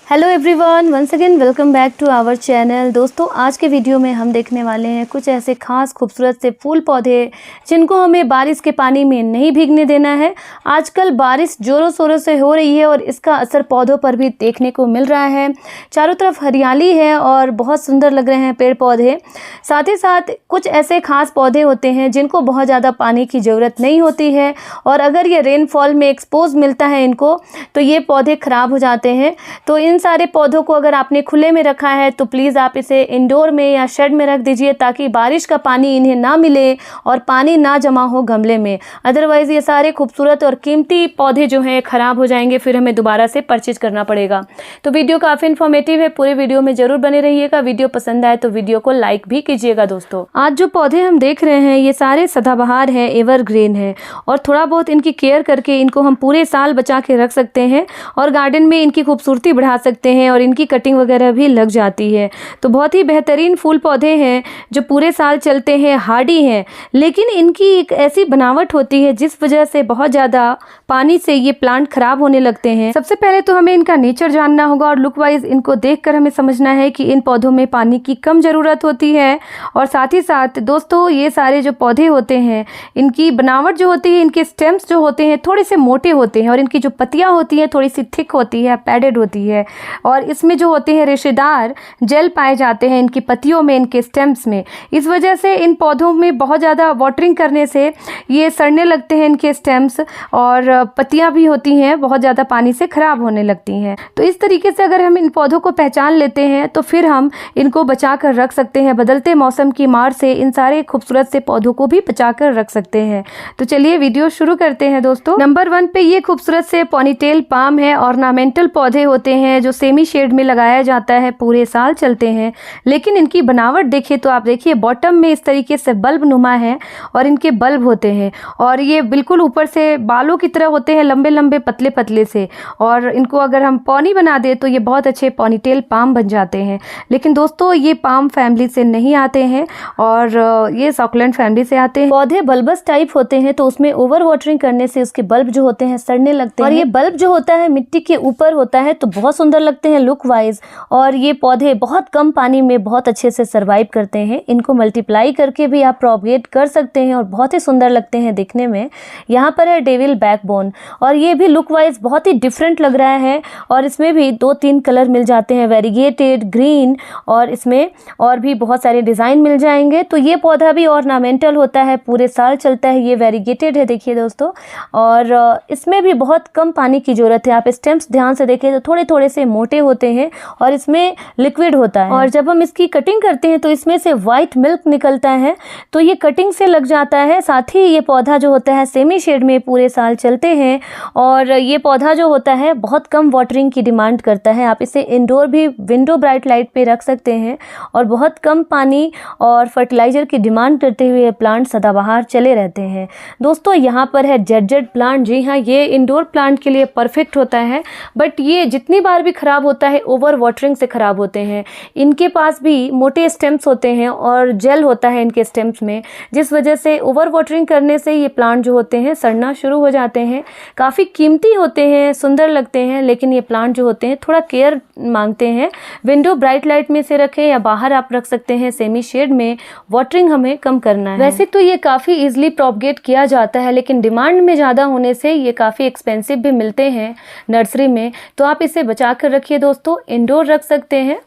Hello everyone, once again welcome back to our channel. दोस्तों, आज के वीडियो में हम देखने वाले हैं कुछ ऐसे खास खूबसूरत से फूल पौधे जिनको हमें बारिश के पानी में नहीं भीगने देना है। आजकल बारिश ज़ोरों शोरों से हो रही है और इसका असर पौधों पर भी देखने को मिल रहा है। चारों तरफ हरियाली है और बहुत सुंदर लग रहे हैं पेड़ पौधे। साथ ही साथ कुछ ऐसे खास पौधे होते हैं जिनको बहुत ज़्यादा पानी की ज़रूरत नहीं होती है और अगर ये रेनफॉल में एक्सपोज मिलता है इनको तो ये पौधे ख़राब हो जाते हैं। तो इन सारे पौधों को अगर आपने खुले में रखा है तो प्लीज़ आप इसे इंडोर में या शेड में रख दीजिए ताकि बारिश का पानी इन्हें ना मिले और पानी ना जमा हो गमले में। अदरवाइज़ ये सारे खूबसूरत और कीमती पौधे जो हैं ख़राब हो जाएंगे, फिर हमें दोबारा से परचेज करना पड़ेगा। तो वीडियो काफ़ी इन्फॉर्मेटिव है, पूरे वीडियो में ज़रूर बने रहिएगा। वीडियो पसंद आए तो वीडियो को लाइक भी कीजिएगा। दोस्तों, आज जो पौधे हम देख रहे हैं ये सारे सदाबहार हैं, एवरग्रीन है और थोड़ा बहुत इनकी केयर करके इनको हम पूरे साल बचा के रख सकते हैं और गार्डन में इनकी खूबसूरती बढ़ा सकते हैं और इनकी कटिंग वगैरह भी लग जाती है। तो बहुत ही बेहतरीन फूल पौधे हैं जो पूरे साल चलते हैं, हार्डी हैं, लेकिन इनकी एक ऐसी बनावट होती है जिस वजह से बहुत ज़्यादा पानी से ये प्लांट खराब होने लगते हैं। सबसे पहले तो हमें इनका नेचर जानना होगा और लुक वाइज इनको देखकर हमें समझना है कि इन पौधों में पानी की कम ज़रूरत होती है। और साथ ही साथ दोस्तों, ये सारे जो पौधे होते हैं इनकी बनावट जो होती है, इनके स्टेम्स जो होते हैं थोड़े से मोटे होते हैं और इनकी जो पत्तियाँ होती हैं थोड़ी सी थिक होती है, पैडेड होती है और इसमें जो होते हैं रेशेदार जेल पाए जाते हैं इनकी पत्तियों में, इनके स्टेम्स में। इस वजह से इन पौधों में बहुत ज़्यादा वाटरिंग करने से ये सड़ने लगते हैं इनके स्टेम्स और पत्तियां भी होती हैं बहुत ज़्यादा पानी से ख़राब होने लगती हैं। तो इस तरीके से अगर हम इन पौधों को पहचान लेते हैं तो फिर हम इनको बचा कर रख सकते हैं। बदलते मौसम की मार से इन सारे खूबसूरत से पौधों को भी बचा कर रख सकते हैं। तो चलिए वीडियो शुरू करते हैं। दोस्तों, नंबर 1 पे ये खूबसूरत से पॉनीटेल पाम है। ऑर्नामेंटल पौधे होते हैं जो सेमी शेड में लगाया जाता है, पूरे साल चलते हैं, लेकिन इनकी बनावट देखिए तो आप देखिए बॉटम में इस तरीके से बल्ब नुमा है और इनके बल्ब होते हैं और ये बिल्कुल ऊपर से बालों की तरह होते हैं, लंबे लंबे पतले पतले से। और इनको अगर हम पॉनी बना दे तो ये बहुत अच्छे पॉनीटेल पाम बन जाते हैं। लेकिन दोस्तों, ये पाम फैमिली से नहीं आते हैं और ये सकुलेंट फैमिली से आते हैं। पौधे बल्बस टाइप होते हैं तो उसमें ओवर वाटरिंग करने से उसके बल्ब जो होते हैं सड़ने लगते हैं और ये बल्ब जो होता है मिट्टी के ऊपर होता है तो बहुत सुंदर लगते हैं लुक वाइज। और ये पौधे बहुत कम पानी में बहुत अच्छे से सर्वाइव करते हैं। इनको मल्टीप्लाई करके भी आप प्रोपगेट कर सकते हैं और बहुत ही सुंदर लगते हैं दिखने में। यहाँ पर है डेविल बैकबोन और ये भी लुक वाइज बहुत ही डिफरेंट लग रहा है और इसमें भी 2-3 कलर मिल जाते हैं, वेरीगेटेड, ग्रीन और इसमें और भी बहुत सारे डिज़ाइन मिल जाएंगे। तो ये पौधा भी ऑर्नामेंटल होता है, पूरे साल चलता है। ये वेरीगेटेड है देखिए दोस्तों और इसमें भी बहुत कम पानी की ज़रूरत है। आप स्टेम्स ध्यान से देखें तो थोड़े थोड़े से मोटे होते हैं और इसमें लिक्विड होता है और जब हम इसकी कटिंग करते हैं तो इसमें से वाइट मिल्क निकलता है तो ये कटिंग से लग जाता है। साथ ही ये पौधा जो होता है सेमी शेड में पूरे साल चलते हैं और ये पौधा जो होता है बहुत कम वाटरिंग की डिमांड करता है। आप इसे इंडोर भी विंडो ब्राइट लाइट पे रख सकते हैं और बहुत कम पानी और फर्टिलाइज़र की डिमांड करते हुए प्लांट सदाबहार चले रहते हैं। दोस्तों, यहाँ पर है जेड प्लांट। जी हाँ, ये इंडोर प्लांट के लिए परफेक्ट होता है, बट ये जितनी बार भी ख़राब होता है ओवर वाटरिंग से ख़राब होते हैं। इनके पास भी मोटे स्टेम्स होते हैं और जेल होता है इनके स्टेम्स में, जिस वजह से ओवर वाटरिंग करने से ये प्लांट जो होते हैं सड़ना शुरू हो जाते हैं। काफ़ी कीमती होते हैं, सुंदर लगते हैं, लेकिन ये प्लांट जो होते हैं थोड़ा केयर मांगते हैं। विंडो ब्राइट लाइट में से रखें या बाहर आप रख सकते हैं सेमी शेड में। वाटरिंग हमें कम करना है। वैसे तो ये काफ़ी ईजिली प्रोपगेट किया जाता है, लेकिन डिमांड में ज़्यादा होने से ये काफ़ी एक्सपेंसिव भी मिलते हैं नर्सरी में। तो आप इसे बचा कर रखिए दोस्तों, इंडोर रख सकते हैं।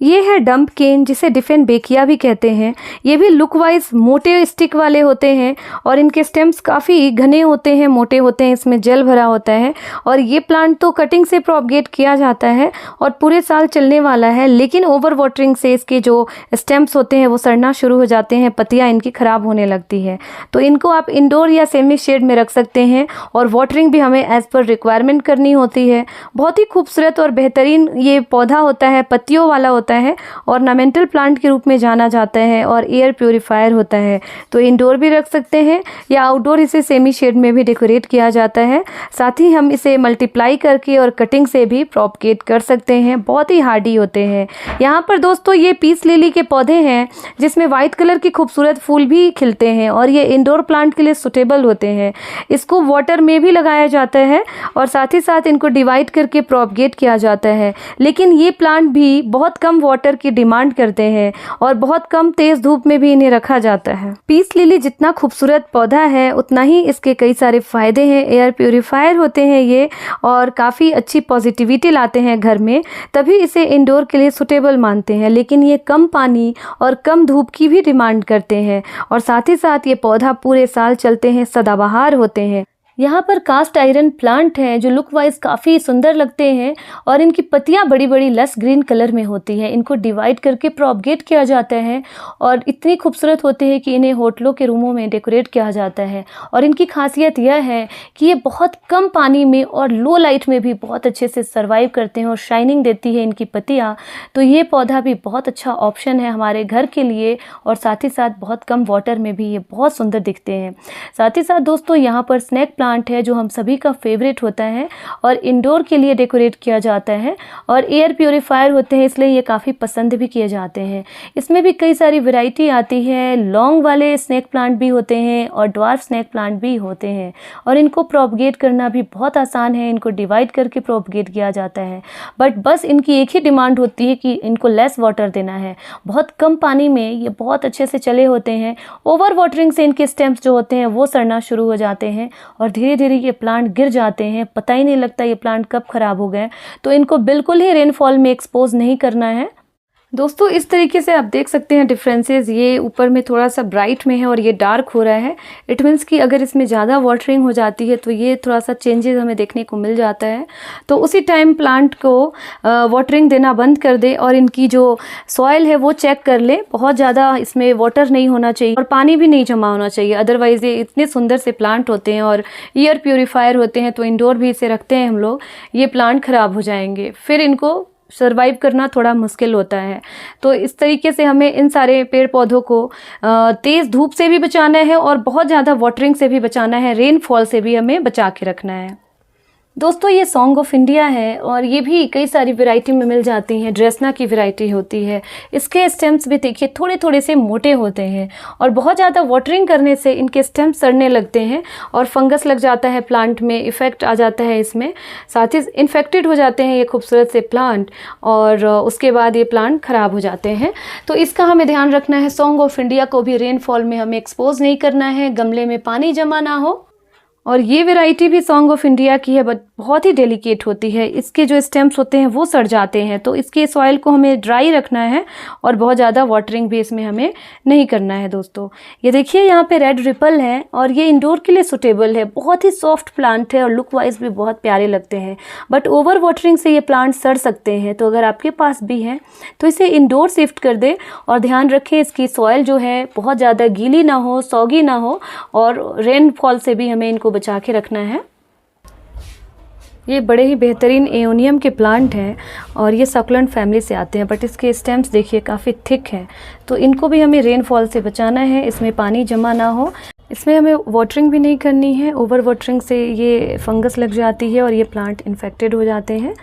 ये है डंप केन, जिसे डिफेन बेकिया भी कहते हैं। ये भी लुक वाइज मोटे स्टिक वाले होते हैं और इनके स्टेम्स काफ़ी घने होते हैं, मोटे होते हैं, इसमें जेल भरा होता है और ये प्लांट तो कटिंग से प्रोपगेट किया जाता है और पूरे साल चलने वाला है, लेकिन ओवर वाटरिंग से इसके जो स्टेम्स होते हैं वो सड़ना शुरू हो जाते हैं, पत्तियाँ इनकी ख़राब होने लगती है। तो इनको आप इंडोर या सेमी शेड में रख सकते हैं और वाटरिंग भी हमें एज़ पर रिक्वायरमेंट करनी होती है। बहुत ही खूबसूरत और बेहतरीन ये पौधा होता है, पत्तियों वाला होता होता है, ऑर्नामेंटल प्लांट के रूप में जाना जाता है और एयर प्योरीफायर होता है। तो इंडोर भी रख सकते हैं या आउटडोर इसे सेमी शेड में भी डेकोरेट किया जाता है। साथ ही हम इसे मल्टीप्लाई करके और कटिंग से भी प्रोपगेट कर सकते हैं, बहुत ही हार्डी होते हैं। यहाँ पर दोस्तों ये पीस लिली के पौधे हैं जिसमें वाइट कलर के खूबसूरत फूल भी खिलते हैं और ये इंडोर प्लांट के लिए सुटेबल होते हैं। इसको वाटर में भी लगाया जाता है और साथ ही साथ इनको डिवाइड करके प्रोपगेट किया जाता है। लेकिन ये प्लांट भी बहुत कम वाटर की डिमांड करते हैं और बहुत कम तेज धूप में भी इन्हें रखा जाता है। पीस लिली जितना खूबसूरत पौधा है उतना ही इसके कई सारे फायदे हैं। एयर प्योरीफायर होते हैं ये और काफ़ी अच्छी पॉजिटिविटी लाते हैं घर में, तभी इसे इंडोर के लिए सुटेबल मानते हैं। लेकिन ये कम पानी और कम धूप की भी डिमांड करते हैं और साथ ही साथ ये पौधा पूरे साल चलते हैं, सदाबहार होते हैं। यहाँ पर कास्ट आयरन प्लांट हैं जो लुक वाइज काफ़ी सुंदर लगते हैं और इनकी पत्तियाँ बड़ी बड़ी लस ग्रीन कलर में होती हैं। इनको डिवाइड करके प्रोपगेट किया जाता है और इतनी खूबसूरत होते हैं कि इन्हें होटलों के रूमों में डेकोरेट किया जाता है। और इनकी खासियत यह है कि ये बहुत कम पानी में और लो लाइट में भी बहुत अच्छे से सर्वाइव करते हैं और शाइनिंग देती है इनकी पत्तियाँ। तो ये पौधा भी बहुत अच्छा ऑप्शन है हमारे घर के लिए और साथ ही साथ बहुत कम वाटर में भी ये बहुत सुंदर दिखते हैं। साथ ही साथ दोस्तों यहाँ पर स्नैक प्लांट है जो हम सभी का फेवरेट होता है और इंडोर के लिए डेकोरेट किया जाता है और एयर प्योरीफायर होते हैं, इसलिए ये काफ़ी पसंद भी किए जाते हैं। इसमें भी कई सारी वैरायटी आती है, लॉन्ग वाले स्नैक प्लांट भी होते हैं और ड्वार्फ स्नैक प्लांट भी होते हैं और इनको प्रोपगेट करना भी बहुत आसान है। इनको डिवाइड करके प्रोपगेट किया जाता है, बट बस इनकी एक ही डिमांड होती है कि इनको लेस वाटर देना है। बहुत कम पानी में ये बहुत अच्छे से चले होते हैं। ओवर वाटरिंग से इनके स्टेम्स जो होते हैं वो सड़ना शुरू हो जाते हैं और धीरे धीरे ये प्लांट गिर जाते हैं, पता ही नहीं लगता ये प्लांट कब खराब हो गए। तो इनको बिल्कुल ही रेनफॉल में एक्सपोज नहीं करना है। दोस्तों इस तरीके से आप देख सकते हैं डिफरेंसेस, ये ऊपर में थोड़ा सा ब्राइट में है और ये डार्क हो रहा है। इट मीन्स कि अगर इसमें ज़्यादा वाटरिंग हो जाती है तो ये थोड़ा सा चेंजेस हमें देखने को मिल जाता है। तो उसी टाइम प्लांट को वाटरिंग देना बंद कर दे और इनकी जो सॉइल है वो चेक कर ले। बहुत ज़्यादा इसमें वाटर नहीं होना चाहिए और पानी भी नहीं जमा होना चाहिए, अदरवाइज़ ये इतने सुंदर से प्लांट होते हैं और एयर प्योरीफायर होते हैं। तो इंडोर भी इसे रखते हैं हम लोग, ये प्लांट ख़राब हो जाएंगे, फिर इनको सर्वाइव करना थोड़ा मुश्किल होता है। तो इस तरीके से हमें इन सारे पेड़ पौधों को तेज़ धूप से भी बचाना है और बहुत ज़्यादा वाटरिंग से भी बचाना है, रेनफॉल से भी हमें बचा के रखना है। दोस्तों ये सॉन्ग ऑफ इंडिया है और ये भी कई सारी वैरायटी में मिल जाती हैं। ड्रेसना की वैरायटी होती है, इसके स्टेम्स भी देखिए थोड़े थोड़े से मोटे होते हैं और बहुत ज़्यादा वाटरिंग करने से इनके स्टेम्स सड़ने लगते हैं और फंगस लग जाता है, प्लांट में इफ़ेक्ट आ जाता है इसमें, साथ ही इन्फेक्टेड हो जाते हैं ये खूबसूरत से प्लांट और उसके बाद ये प्लांट ख़राब हो जाते हैं। तो इसका हमें ध्यान रखना है। सॉन्ग ऑफ इंडिया को भी रेनफॉल में हमें एक्सपोज नहीं करना है, गमले में पानी जमा ना हो। और ये वैरायटी भी सॉन्ग ऑफ इंडिया की है, बट बहुत ही डेलिकेट होती है। इसके जो स्टेम्स होते हैं वो सड़ जाते हैं, तो इसके सॉइल को हमें ड्राई रखना है और बहुत ज़्यादा वाटरिंग भी इसमें हमें नहीं करना है। दोस्तों ये देखिए यहाँ पे रेड रिपल है और ये इंडोर के लिए सुटेबल है। बहुत ही सॉफ्ट प्लांट है और लुक वाइज भी बहुत प्यारे लगते हैं, बट ओवर वाटरिंग से ये प्लांट सड़ सकते हैं। तो अगर आपके पास भी है तो इसे इंडोर शिफ्ट कर दे और ध्यान रखें इसकी सॉइल जो है बहुत ज़्यादा गीली ना हो, सॉगी ना हो और रेनफॉल से भी हमें इनको बचा के रखना है। ये बड़े ही बेहतरीन एओनियम के प्लांट हैं और ये सक्लेंट फैमिली से आते हैं, बट इसके स्टेम्स देखिए काफ़ी थिक हैं। तो इनको भी हमें रेनफॉल से बचाना है, इसमें पानी जमा ना हो। इसमें हमें वाटरिंग भी नहीं करनी है, ओवर वाटरिंग से ये फंगस लग जाती है और ये प्लांट इन्फेक्टेड हो जाते हैं।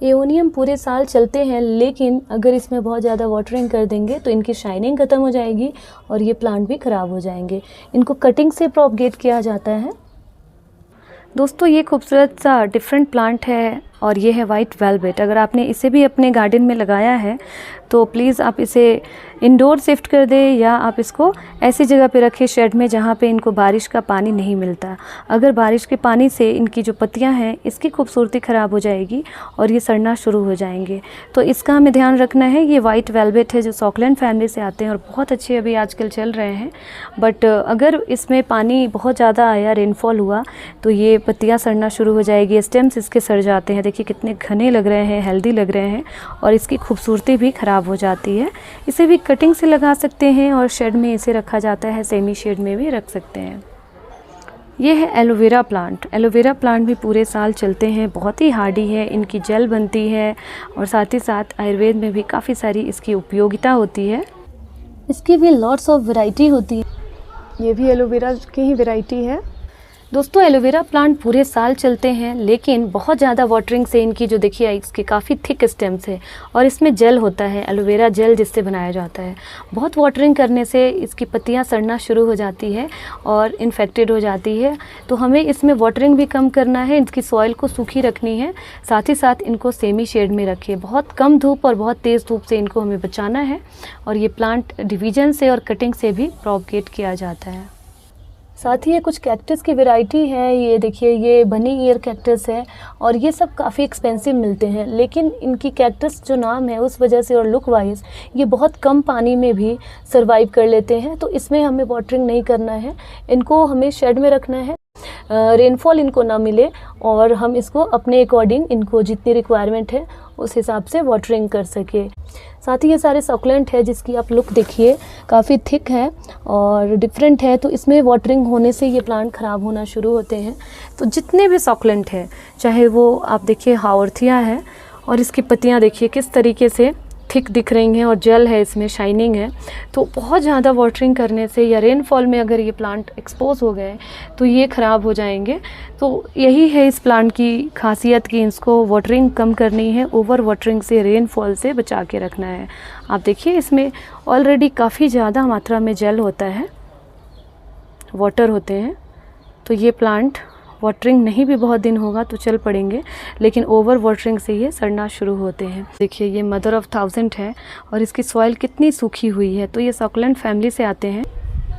एओनियम पूरे साल चलते हैं, लेकिन अगर इसमें बहुत ज़्यादा वाटरिंग कर देंगे तो इनकी शाइनिंग ख़त्म हो जाएगी और ये प्लांट भी ख़राब हो जाएंगे। इनको कटिंग से प्रोपगेट किया जाता है। दोस्तों ये खूबसूरत सा डिफरेंट प्लांट है और ये है वाइट वेलवेट। अगर आपने इसे भी अपने गार्डन में लगाया है तो प्लीज़ आप इसे इंडोर शिफ्ट कर दें या आप इसको ऐसी जगह पे रखें शेड में जहाँ पे इनको बारिश का पानी नहीं मिलता। अगर बारिश के पानी से इनकी जो पत्तियाँ हैं इसकी खूबसूरती ख़राब हो जाएगी और ये सड़ना शुरू हो जाएंगे। तो इसका हमें ध्यान रखना है। ये वाइट वेलवेट है जो सक्लेंट फैमिली से आते हैं और बहुत अच्छे अभी आजकल चल रहे हैं, बट अगर इसमें पानी बहुत ज़्यादा आया, रेनफॉल हुआ, तो ये पत्तियाँ सड़ना शुरू हो जाएगी, स्टेम्स इसके सड़ जाते हैं। देखिए कितने घने लग रहे हैं, हेल्दी लग रहे हैं और इसकी खूबसूरती भी ख़राब हो जाती है। इसे भी कटिंग से लगा सकते हैं और शेड में इसे रखा जाता है, सेमी शेड में भी रख सकते हैं। ये है एलोवेरा प्लांट। एलोवेरा प्लांट भी पूरे साल चलते हैं, बहुत ही हार्डी है, इनकी जेल बनती है और साथ ही साथ आयुर्वेद में भी काफ़ी सारी इसकी उपयोगिता होती है। इसकी भी लॉट्स ऑफ वैरायटी होती है। ये भी एलोवेरा की ही वैरायटी है। दोस्तों एलोवेरा प्लांट पूरे साल चलते हैं, लेकिन बहुत ज़्यादा वाटरिंग से इनकी जो देखिए इसके काफ़ी थिक स्टेम्स है और इसमें जेल होता है, एलोवेरा जेल जिससे बनाया जाता है। बहुत वाटरिंग करने से इसकी पत्तियां सड़ना शुरू हो जाती है और इन्फेक्टेड हो जाती है। तो हमें इसमें वाटरिंग भी कम करना है, इनकी सॉइल को सूखी रखनी है, साथ ही साथ इनको सेमी शेड में रखिए। बहुत कम धूप और बहुत तेज़ धूप से इनको हमें बचाना है। और ये प्लांट डिवीजन से और कटिंग से भी प्रोपगेट किया जाता है। साथ ही ये कुछ कैक्टस की वैरायटी है। ये देखिए ये बनी ईयर कैक्टस है और ये सब काफ़ी एक्सपेंसिव मिलते हैं, लेकिन इनकी कैक्टस जो नाम है उस वजह से और लुक वाइज ये बहुत कम पानी में भी सरवाइव कर लेते हैं। तो इसमें हमें वाटरिंग नहीं करना है, इनको हमें शेड में रखना है, रेनफॉल इनको ना मिले और हम इसको अपने अकॉर्डिंग इनको जितनी रिक्वायरमेंट है उस हिसाब से वाटरिंग कर सके। साथ ही ये सारे सकुलेंट है जिसकी आप लुक देखिए काफ़ी थिक है और डिफरेंट है, तो इसमें वाटरिंग होने से ये प्लांट ख़राब होना शुरू होते हैं। तो जितने भी सकुलेंट है, चाहे वो आप देखिए हावरथिया है और इसकी पत्तियाँ देखिए किस तरीके से थिक दिख रही हैं और जेल है, इसमें शाइनिंग है। तो बहुत ज़्यादा वाटरिंग करने से या रेनफॉल में अगर ये प्लांट एक्सपोज हो गए तो ये ख़राब हो जाएंगे। तो यही है इस प्लांट की खासियत कि इसको वाटरिंग कम करनी है, ओवर वाटरिंग से, रेनफॉल से बचा के रखना है। आप देखिए इसमें ऑलरेडी काफ़ी ज़्यादा मात्रा में जेल होता है, वाटर होते हैं। तो ये प्लांट वाटरिंग नहीं भी बहुत दिन होगा तो चल पड़ेंगे, लेकिन ओवर वाटरिंग से ये सड़ना शुरू होते हैं। देखिए ये मदर ऑफ 1000 है और इसकी सॉइल कितनी सूखी हुई है। तो ये सकुलेंट फैमिली से आते हैं,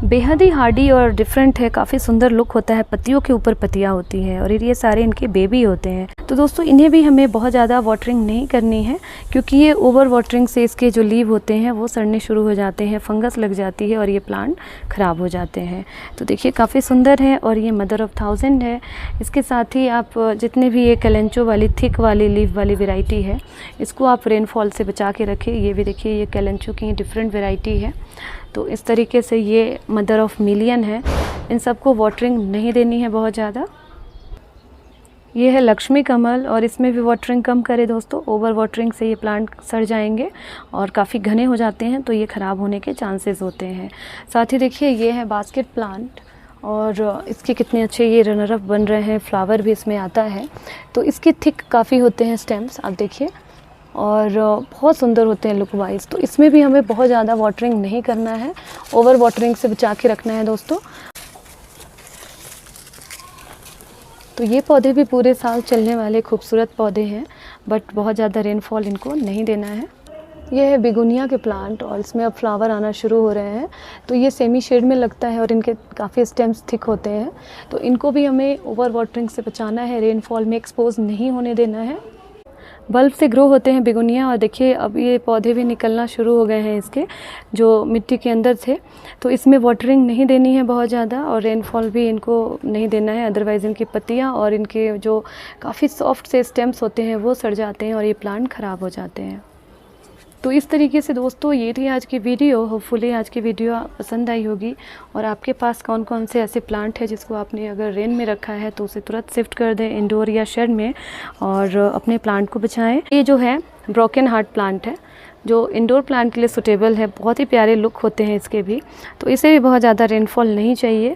बेहद ही हार्डी और डिफरेंट है, काफ़ी सुंदर लुक होता है, पत्तियों के ऊपर पत्तियां होती हैं और ये सारे इनके बेबी होते हैं। तो दोस्तों इन्हें भी हमें बहुत ज़्यादा वाटरिंग नहीं करनी है, क्योंकि ये ओवर वाटरिंग से इसके जो लीव होते हैं वो सड़ने शुरू हो जाते हैं, फंगस लग जाती है और ये प्लांट ख़राब हो जाते हैं। तो देखिए काफ़ी सुंदर है और ये मदर ऑफ 1000 है। इसके साथ ही आप जितने भी ये कैलेंचो वाली थिक वाली लीव वाली वेराइटी है, इसको आप रेनफॉल से बचा के रखें। ये भी देखिए ये कैलेंचो की डिफरेंट वेराइटी है। तो इस तरीके से ये मदर ऑफ मिलियन है, इन सबको वाटरिंग नहीं देनी है बहुत ज़्यादा। ये है लक्ष्मी कमल और इसमें भी वाटरिंग कम करें दोस्तों, ओवर वाटरिंग से ये प्लांट सड़ जाएंगे और काफ़ी घने हो जाते हैं, तो ये ख़राब होने के चांसेस होते हैं। साथ ही देखिए ये है बास्केट प्लांट और इसके कितने अच्छे ये रनर अप बन रहे हैं, फ्लावर भी इसमें आता है। तो इसके थिक काफ़ी होते हैं स्टेम्स, आप देखिए, और बहुत सुंदर होते हैं लुक वाइज। तो इसमें भी हमें बहुत ज़्यादा वाटरिंग नहीं करना है, ओवर वाटरिंग से बचा के रखना है दोस्तों। तो ये पौधे भी पूरे साल चलने वाले खूबसूरत पौधे हैं, बट बहुत ज़्यादा रेनफॉल इनको नहीं देना है। ये है बिगुनिया के प्लांट और इसमें अब फ्लावर आना शुरू हो रहे हैं। तो ये सेमी शेड में लगता है और इनके काफ़ी स्टेम्स थिक होते हैं। तो इनको भी हमें ओवर वाटरिंग से बचाना है, रेनफॉल में एक्सपोज नहीं होने देना है। बल्ब से ग्रो होते हैं बिगुनिया और देखिए अब ये पौधे भी निकलना शुरू हो गए हैं इसके, जो मिट्टी के अंदर थे। तो इसमें वाटरिंग नहीं देनी है बहुत ज़्यादा और रेनफॉल भी इनको नहीं देना है, अदरवाइज़ इनकी पत्तियाँ और इनके जो काफ़ी सॉफ्ट से स्टेम्स होते हैं वो सड़ जाते हैं और ये प्लांट ख़राब हो जाते हैं। तो इस तरीके से दोस्तों ये थी आज की वीडियो। होपफुली आज की वीडियो पसंद आई होगी और आपके पास कौन कौन से ऐसे प्लांट है जिसको आपने अगर रेन में रखा है तो उसे तुरंत शिफ्ट कर दें इंडोर या शेड में और अपने प्लांट को बचाएं। ये जो है ब्रोकन हार्ट प्लांट है जो इंडोर प्लांट के लिए सूटेबल है, बहुत ही प्यारे लुक होते हैं इसके भी। तो इसे भी बहुत ज़्यादा रेनफॉल नहीं चाहिए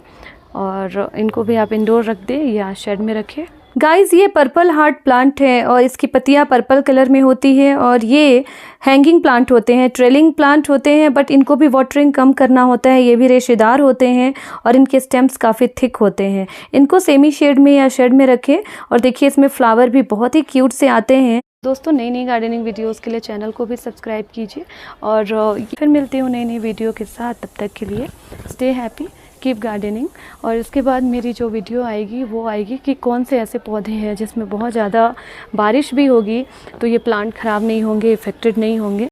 और इनको भी आप इंडोर रख दें या शेड में रखें। गाइस ये पर्पल हार्ट प्लांट है और इसकी पत्तियां पर्पल कलर में होती है और ये हैंगिंग प्लांट होते हैं, ट्रेलिंग प्लांट होते हैं, बट इनको भी वाटरिंग कम करना होता है। ये भी रेशेदार होते हैं और इनके स्टेम्स काफ़ी थिक होते हैं। इनको सेमी शेड में या शेड में रखें और देखिए इसमें फ्लावर भी बहुत ही क्यूट से आते हैं। दोस्तों नई नई गार्डनिंग वीडियोस के लिए चैनल को भी सब्सक्राइब कीजिए और फिर मिलती हूँ नई नई वीडियो के साथ। तब तक के लिए स्टे हैप्पी, कीप गार्डनिंग। और इसके बाद मेरी जो वीडियो आएगी वो आएगी कि कौन से ऐसे पौधे हैं जिसमें बहुत ज़्यादा बारिश भी होगी तो ये प्लांट ख़राब नहीं होंगे, इफेक्टेड नहीं होंगे।